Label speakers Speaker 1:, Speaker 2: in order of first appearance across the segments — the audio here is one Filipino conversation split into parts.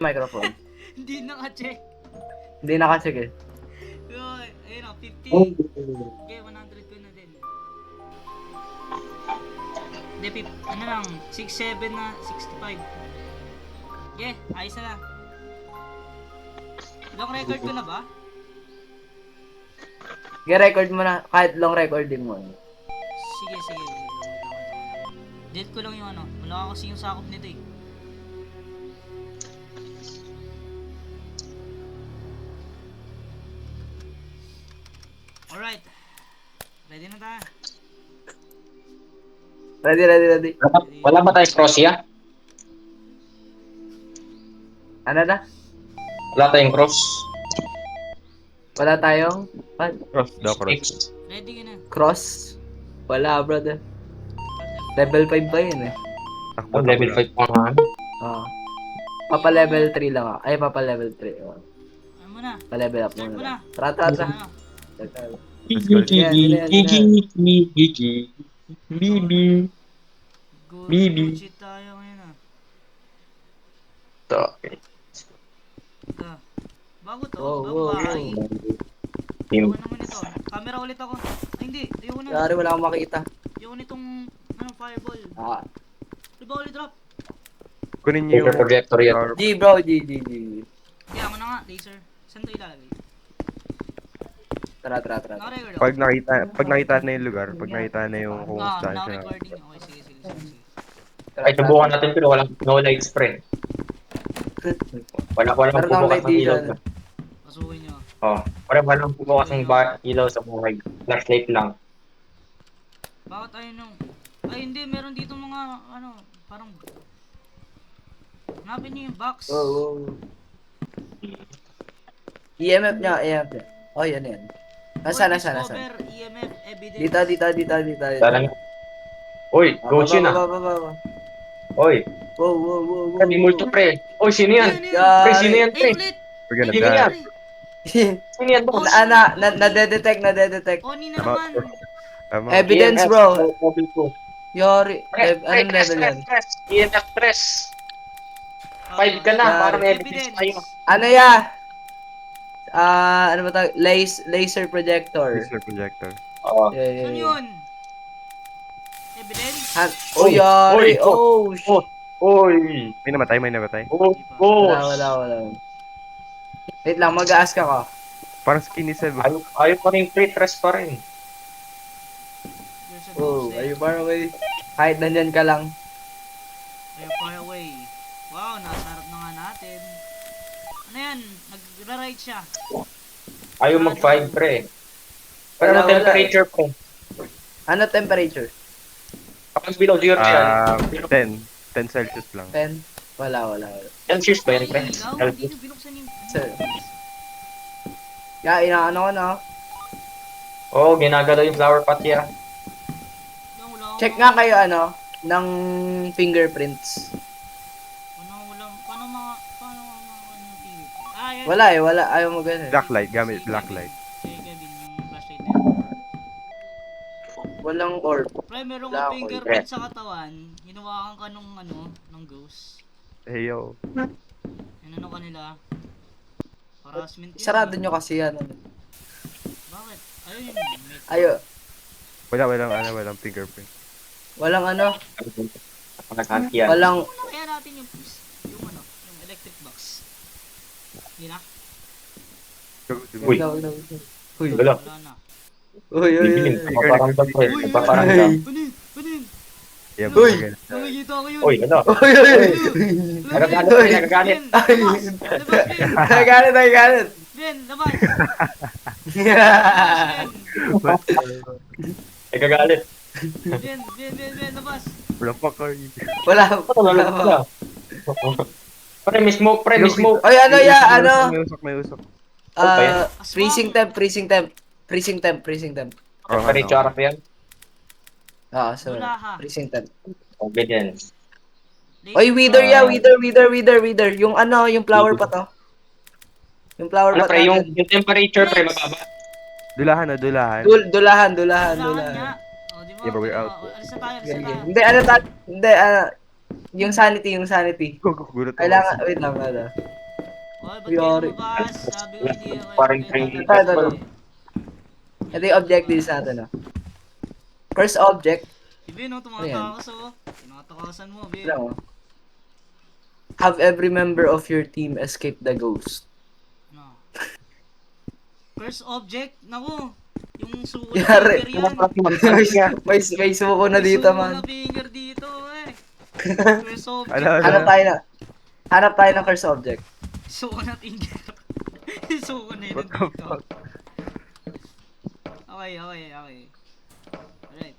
Speaker 1: microphone.
Speaker 2: Hindi naka-check.
Speaker 1: Hindi nakacheck eh.
Speaker 2: Ayun o, 50.
Speaker 3: Oh.
Speaker 2: Okay, 100 ko na din. Hindi, ano lang, 67 na, 65. Yeah, ayos na lang. Long record ko na ba?
Speaker 1: I-record mo na, kahit long recording mo.
Speaker 2: Sige. Delete ko lang yung ano. Wala kasi yung sakop nito eh. Alright. Ready na tayo.
Speaker 1: Ready.
Speaker 3: Wala ba tayong cross ya?
Speaker 1: Ano na?
Speaker 3: Wala tayong cross.
Speaker 1: Wala tayong
Speaker 4: Cross daw, cross.
Speaker 2: Ready ka na.
Speaker 1: cross? Wala, brother. Level 5 ba yun eh?
Speaker 4: Takbo,
Speaker 3: Level 5 pa nga.
Speaker 1: Oo. Papa level 3 lang ah. Ay, papa level 3. Oh.
Speaker 2: Ano mo na?
Speaker 1: Pa-level up
Speaker 2: Start mo
Speaker 1: muna.
Speaker 2: na.
Speaker 1: Tara.
Speaker 2: Ano?
Speaker 4: Let's go.
Speaker 3: Bibi. Bibi.
Speaker 2: Good shit tayo ngayon ah.
Speaker 3: Okay.
Speaker 2: Ito. Bago to.
Speaker 1: Wow,
Speaker 2: Bago
Speaker 1: wow,
Speaker 2: bahay.
Speaker 3: Team.
Speaker 2: Ano naman ito? Camera ulit ako. Ay hindi. Ayoko na.
Speaker 1: Yari, wala akong makita.
Speaker 2: Ayoko nitong fireball.
Speaker 1: Ah.
Speaker 2: Diba ulit drop?
Speaker 4: Kunin niyo
Speaker 3: Laser
Speaker 4: yung
Speaker 3: projector yan.
Speaker 4: power.
Speaker 1: G bro, G.
Speaker 2: Kaya ako na nga. Laser. Saan ito ilalagay?
Speaker 1: Tara.
Speaker 2: Naka-record ako?
Speaker 4: Pag nakita na yung lugar, pag nakita na yung kung
Speaker 2: Ah,
Speaker 4: saan siya.
Speaker 2: naka-recording. Okay, sige.
Speaker 3: Ay, subukan natin pero walang no light spray. Walang
Speaker 1: Meron akong
Speaker 3: bubukas
Speaker 1: light
Speaker 3: ng ilaw.
Speaker 1: dito.
Speaker 2: Pasukin nyo.
Speaker 3: Oh, walang bubukas ng ilaw sa buhay. Flashlight lang.
Speaker 2: Bakit ayun nung... Ay hindi, meron dito mga ano, parang... Hanapin nyo yung box.
Speaker 1: Oh. EMF niya. Oh, yan. Nasaan?
Speaker 2: Discover EMF evidence.
Speaker 1: Dito.
Speaker 3: Tara na. Uy, ghost yun ah.
Speaker 1: Baba.
Speaker 3: Uy,
Speaker 1: Wow.
Speaker 3: may multo pre. Uy, sino yan?
Speaker 1: God.
Speaker 3: Pre, sino yan pre?
Speaker 2: ulit!
Speaker 4: We're gonna
Speaker 3: Sino yan?
Speaker 4: die.
Speaker 3: Sino yan boss?
Speaker 1: Na-detect.
Speaker 2: Oni na
Speaker 4: Tama.
Speaker 2: naman!
Speaker 4: Tama.
Speaker 1: Evidence,
Speaker 3: EMF,
Speaker 1: bro.
Speaker 3: Mobile ko.
Speaker 1: Yori.
Speaker 3: Pre,
Speaker 1: Anong level yan?
Speaker 3: EMF press. 5 ka na,
Speaker 1: Yari.
Speaker 3: para may evidence tayo.
Speaker 1: Ano ya? Ano ba tawag? Laser projector.
Speaker 4: Laser projector.
Speaker 3: Oo.
Speaker 2: Ano yun? Evidence?
Speaker 1: Oh, yari.
Speaker 3: Oy,
Speaker 1: Oh, shit.
Speaker 3: Uy!
Speaker 4: May namatay.
Speaker 3: Oh, boss!
Speaker 1: Wala. Wait lang, mag-a-ask ako.
Speaker 4: Parang skinny Seb.
Speaker 3: Ayaw pa rin pre-tress pa rin.
Speaker 2: There's a
Speaker 1: Oh,
Speaker 2: ghost
Speaker 1: are
Speaker 2: there.
Speaker 1: you far away? Kahit nandyan ka lang.
Speaker 2: They're far away. Wow, nasa harap na nga natin. Ano yan? Nagra-ride siya.
Speaker 3: Ayaw mag-5 pre. Pero
Speaker 1: Wala,
Speaker 3: ano temperature pre?
Speaker 1: Ano temperature?
Speaker 3: Kapag below 0 siya.
Speaker 4: 10. 10 Celsius lang.
Speaker 1: 10? Wala.
Speaker 3: Celsius ba yan pre?
Speaker 2: Ikaw, hindi
Speaker 3: Celsius.
Speaker 2: nyo binuksan yung...
Speaker 1: Sir. Kaya inaano ko na.
Speaker 3: Oo, ginagalaw yung flower pot ya.
Speaker 1: Check nga kayo ng fingerprints.
Speaker 2: Paano mga ano yung tingin? Ah, yan.
Speaker 1: Wala. Ayaw mo ganun.
Speaker 4: Blacklight. Gamit blacklight.
Speaker 2: Sige, Kevin, yung flashlight na yan.
Speaker 1: Walang orb.
Speaker 2: Pre, meron
Speaker 1: Wala
Speaker 2: kang
Speaker 1: ako,
Speaker 2: fingerprint sa katawan. Hinawakan ka nung ng ghost.
Speaker 4: Hey yo.
Speaker 2: Ano kanila? Harassment yun.
Speaker 1: Sarado nyo kasi yan.
Speaker 2: Bakit? Ayun yun.
Speaker 1: Ayo.
Speaker 4: Walang fingerprint.
Speaker 1: Walang
Speaker 3: Naghanti yan.
Speaker 1: walang
Speaker 2: Muna kaya natin yung electric box. Yun na?
Speaker 3: Uy.
Speaker 1: Uy.
Speaker 3: Wala.
Speaker 2: Wala na.
Speaker 1: Uy.
Speaker 3: Bibilin. Paparamdam pre. Paparamdam.
Speaker 2: Ano yun?
Speaker 4: Yeah,
Speaker 1: Uy!
Speaker 2: Nakikita ko yun.
Speaker 3: Uy, ano?
Speaker 1: Uy.
Speaker 3: Nagagalit pre, nagagalit.
Speaker 2: Ben, labas, Ben.
Speaker 1: Nagalit.
Speaker 2: Ben, labas.
Speaker 3: Nagagalit.
Speaker 2: Ben, labas.
Speaker 4: Wala pa kayo.
Speaker 1: Wala.
Speaker 3: Wala. Pre, may smoke pre, may smoke.
Speaker 1: Oy,
Speaker 4: May usok.
Speaker 1: freezing temp.
Speaker 3: Temperature pa yan.
Speaker 1: So
Speaker 2: Wala ha.
Speaker 1: freezing temp.
Speaker 3: O, ganyan.
Speaker 1: Oy, wither. Yung yung flower pa to. Yung flower
Speaker 3: Ano
Speaker 1: pa
Speaker 3: pre, yung
Speaker 1: natin.
Speaker 3: temperature pre, mababa.
Speaker 4: Dulahan.
Speaker 1: Dulahan.
Speaker 2: Wala nga. O, di ba?
Speaker 4: Yeah, but we're out.
Speaker 2: Alis na tayo.
Speaker 1: Hindi, Yung sanity.
Speaker 4: Gugulat ako.
Speaker 1: Kailangan, wait lang, ano.
Speaker 2: Oy, ba't
Speaker 1: Yari.
Speaker 2: kayo lumabas? Sabi ko hindi ako.
Speaker 3: Parang
Speaker 1: Ito. Ito yung objectives natin, no? First object,
Speaker 2: Si Ben, oh, tumatakas oh. Tinatakasan mo, Ben.
Speaker 1: ano, have every member of your team escape the ghost.
Speaker 2: No. First object, naku. Yung suko
Speaker 1: Yari.
Speaker 2: na finger yan.
Speaker 1: may suko na
Speaker 2: May
Speaker 1: dito,
Speaker 2: suko
Speaker 1: man.
Speaker 2: na finger dito, eh. First object.
Speaker 1: Hanap tayo ng first object.
Speaker 2: Suko na finger. Suko na yun
Speaker 4: What the
Speaker 2: dito.
Speaker 4: fuck?
Speaker 2: Okay. Alright.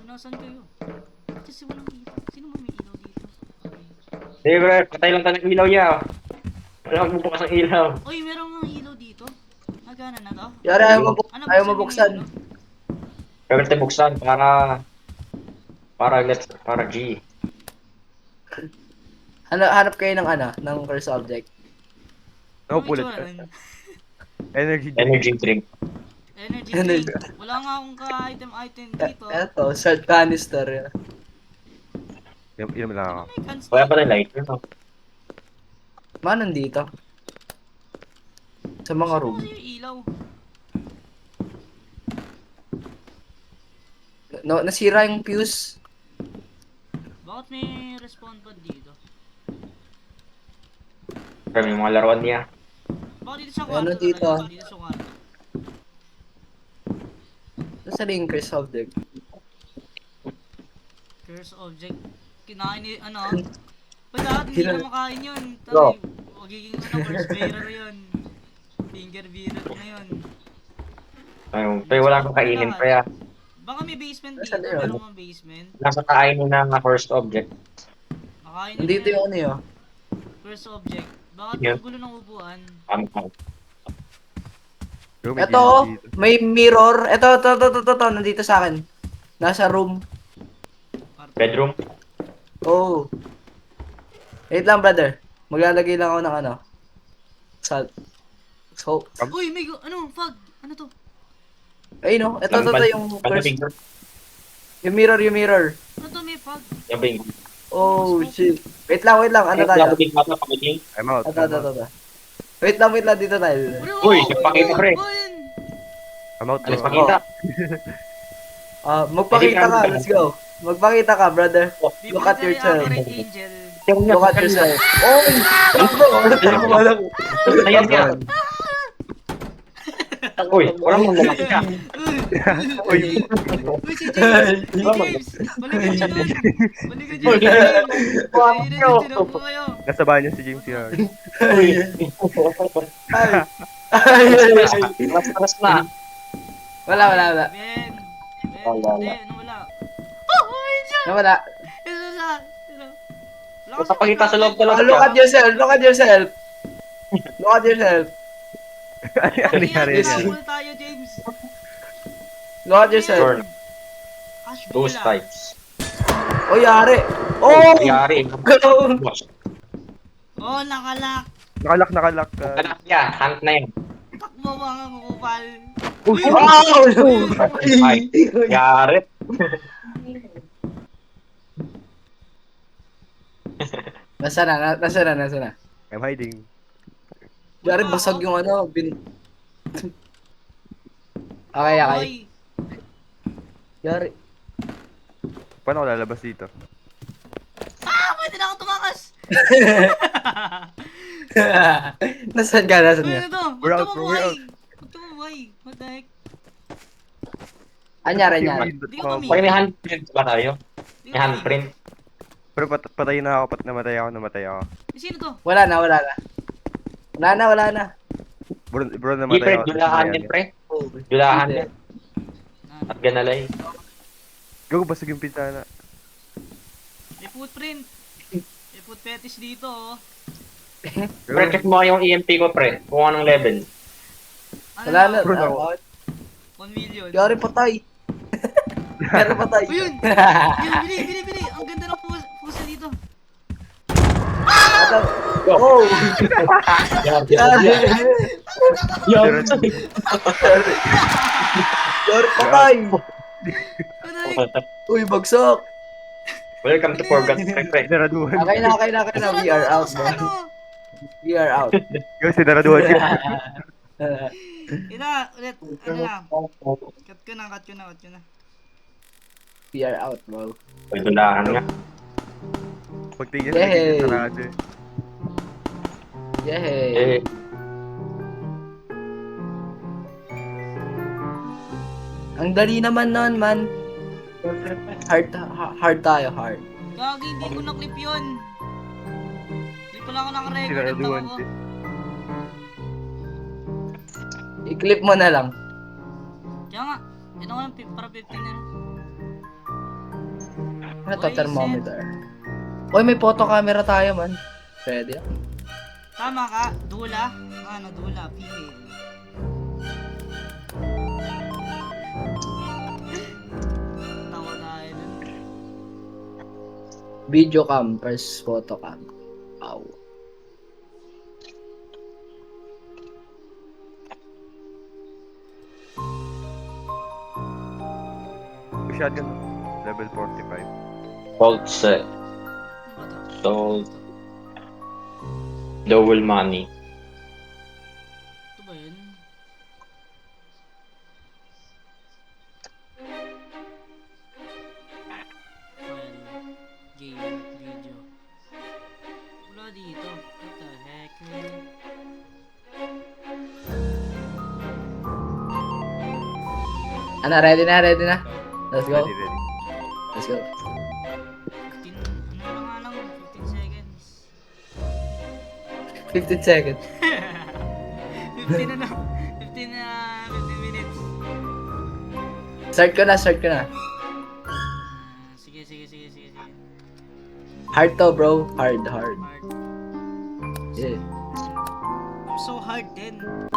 Speaker 2: Nasaan kayo? Kasi walang ilaw. Sino ba may ilaw dito? Okay.
Speaker 3: Sige bro, patay lang tayo ng ilaw niya. Wala akong bukas ang ilaw.
Speaker 2: Uy, meron nga ilaw dito. Nagana na to?
Speaker 1: Yari, ayaw
Speaker 2: Ano
Speaker 1: mabuksan.
Speaker 2: yung ilaw?
Speaker 3: Kaya natin buksan para G.
Speaker 1: Hanap kayo ng ng first object.
Speaker 4: Nakupulit
Speaker 2: Ano
Speaker 4: ka.
Speaker 2: itsura nun?
Speaker 3: Energy drink.
Speaker 2: Energy
Speaker 1: Energy.
Speaker 2: drink. Wala nga akong ka-item dito.
Speaker 1: Eto, short canister.
Speaker 4: Inom lang ako.
Speaker 2: May cans
Speaker 3: Wala
Speaker 2: dito.
Speaker 3: pa rin lighter, no?
Speaker 1: Man, nandito. Sa mga room.
Speaker 2: Ano yung ilaw?
Speaker 1: No, nasira yung fuse.
Speaker 2: Bakit may respawn pad dito?
Speaker 3: Kaya may mga laruan niya.
Speaker 2: Bakit dito sa
Speaker 1: Ano
Speaker 2: kwarto
Speaker 1: dito?
Speaker 2: talaga? Dito sa kwarto.
Speaker 1: Nasaan yung first object?
Speaker 2: Curse object. Kinain ni, ano? Pagkat hindi
Speaker 1: Kina-
Speaker 2: na makain yun.
Speaker 3: No.
Speaker 2: Tabi, magiging first bearer yun. Finger bearer na yun.
Speaker 3: Ayun, pero wala akong kainin, kaya
Speaker 2: Baka may basement dito.
Speaker 1: Nasaan na yun?
Speaker 2: Meron kang basement.
Speaker 3: nasa kainin na first object.
Speaker 2: Makain
Speaker 1: Nandito yung ano yun.
Speaker 2: First object. Bakit
Speaker 3: Yeah.
Speaker 2: ang gulo ng upuan?
Speaker 4: Yo, may
Speaker 1: Ito,
Speaker 4: ilaw dito.
Speaker 1: may mirror. Ito, nandito sa akin. Nasa room.
Speaker 3: Bedroom.
Speaker 1: Oh. Wait lang, brother. Maglalagay lang ako ng salt. So,
Speaker 2: Uy, may ano, fog. Ano to?
Speaker 1: ay no. Ito, yung first.
Speaker 3: Finger.
Speaker 1: Yung mirror.
Speaker 2: Ano to, may fog?
Speaker 3: Yung bing.
Speaker 1: Oh, shit. Wait lang. Ano tayo?
Speaker 3: Pakiting.
Speaker 4: I'm out.
Speaker 1: Ito. Wait lang. Dito tayo.
Speaker 3: Uy, pakita, pre.
Speaker 4: I'm out.
Speaker 3: Alis
Speaker 4: bro.
Speaker 3: pakita.
Speaker 1: Magpakita ka. Let's go. Magpakita ka, brother. Look at yourself.
Speaker 2: Angel.
Speaker 1: Look at yourself. Oh!
Speaker 3: Ayan yan. Uy, wala mong lalaki ka.
Speaker 4: Uy,
Speaker 2: Uy, si James! Si James! Balikan siya doon! Balikan siya doon! Ayun, po kayo!
Speaker 4: nasa banyo si James yan.
Speaker 3: Uy.
Speaker 1: Ay.
Speaker 3: Mas na.
Speaker 1: Wala.
Speaker 2: Ben!
Speaker 3: Wala.
Speaker 2: Hindi, ano wala? Oh! Ayun siya!
Speaker 1: Wala.
Speaker 2: Ito siya!
Speaker 3: Papakita sa loob talaga.
Speaker 1: Look at yourself. Look at yourself.
Speaker 4: Ano nangyari
Speaker 1: Yes.
Speaker 4: yan?
Speaker 2: tayo, James!
Speaker 1: Look at yourself.
Speaker 3: Sure.
Speaker 2: Ash
Speaker 3: Those
Speaker 2: bola.
Speaker 3: types.
Speaker 1: Oh, yari. Oh!
Speaker 3: Yari.
Speaker 2: Oh, nakalak!
Speaker 4: Nakalak ka.
Speaker 3: Anak niya, hunt na yun.
Speaker 2: Takbo mga kukupal!
Speaker 1: Wow!
Speaker 3: Ay, yari.
Speaker 1: Nasaan na?
Speaker 4: I'm hiding.
Speaker 1: Yari, basag yung Okay.
Speaker 2: Oy!
Speaker 1: Yari.
Speaker 4: Paano ako lalabas dito?
Speaker 2: Ah! Pwede na ako tumakas!
Speaker 1: Nasaan ka?
Speaker 2: Pwede to!
Speaker 4: We're
Speaker 2: Huwag
Speaker 4: out,
Speaker 2: ka
Speaker 4: bro, we're
Speaker 2: mabuhay!
Speaker 4: out.
Speaker 2: Huwag ka mabuhay! What the heck?
Speaker 1: Anyari.
Speaker 2: Di ko kami.
Speaker 3: Pag may handprint ba tayo?
Speaker 2: Di
Speaker 3: May
Speaker 2: ko kami.
Speaker 3: handprint.
Speaker 4: Pero patay na ako, namatay ako.
Speaker 2: Eh, sino to?
Speaker 1: Wala na. Wala na.
Speaker 4: Bro,
Speaker 3: Di
Speaker 4: namatay
Speaker 3: pre,
Speaker 4: ako.
Speaker 3: dulahan din pre. Dulahan din.
Speaker 2: Ah,
Speaker 3: At ganalay.
Speaker 4: Gago, basag yung pintana.
Speaker 2: May footprint. May foot fetish dito, oh.
Speaker 3: Pre, check mo yung EMP ko pre. Kung anong level.
Speaker 2: Ano
Speaker 1: Wala na.
Speaker 4: Bro, no.
Speaker 2: 1 million.
Speaker 1: Yari, patay. Yari, patay.
Speaker 2: Oh, yun! Yun, bili! Ang ganda ng pusa dito.
Speaker 1: Oh!
Speaker 3: Yari.
Speaker 1: Yari.
Speaker 3: Yari.
Speaker 1: Yari, patay.
Speaker 2: Ano
Speaker 1: Uy, bagsak!
Speaker 3: Welcome to Forgotten Secret.
Speaker 4: Sinaraduhan.
Speaker 1: Okay na. We are out,
Speaker 2: Sa ano?
Speaker 1: bro. We are out.
Speaker 4: Gago, sinaraduhan siya.
Speaker 2: Ina, ulit. Ano lang. Cut ko na.
Speaker 1: We are out, bro.
Speaker 3: Ito lahan nga.
Speaker 4: Pagtingin
Speaker 1: Yay!
Speaker 4: sa sarado eh.
Speaker 1: Yay!
Speaker 3: Eh,
Speaker 1: Ang dali naman nun, man. Hard tayo, hard.
Speaker 2: Gagi, hindi ko na-clip yun. Hindi pala ako naka-record.
Speaker 4: Sinaraduhan
Speaker 2: Ako.
Speaker 4: siya.
Speaker 1: I-clip mo na lang.
Speaker 2: Kaya nga. Ito ko lang, para 15 na lang.
Speaker 1: Ano to, thermometer? Uy, may photo camera tayo, man. Pwede.
Speaker 2: Tama ka. Dula. Ano, dula. Female. Tawa tayo dun.
Speaker 1: Video cam versus photo cam. Wow.
Speaker 4: Shotgun. Level 45.
Speaker 3: Salt set.
Speaker 2: Ano ba to?
Speaker 3: Salt. Double money.
Speaker 2: Ito ba yun? File. Game. Video. Wala dito. What the heck, man?
Speaker 1: Ano, ready na? Let's go.
Speaker 4: Ready.
Speaker 1: Let's go.
Speaker 2: 15, ano lang nga lang, 15 seconds.
Speaker 1: 15 seconds.
Speaker 2: 15 ano? 15 minutes.
Speaker 1: Start ko na.
Speaker 2: Sige.
Speaker 1: Hard to, bro. Hard.
Speaker 2: Hard.
Speaker 1: Yeah.
Speaker 2: I'm so hard din.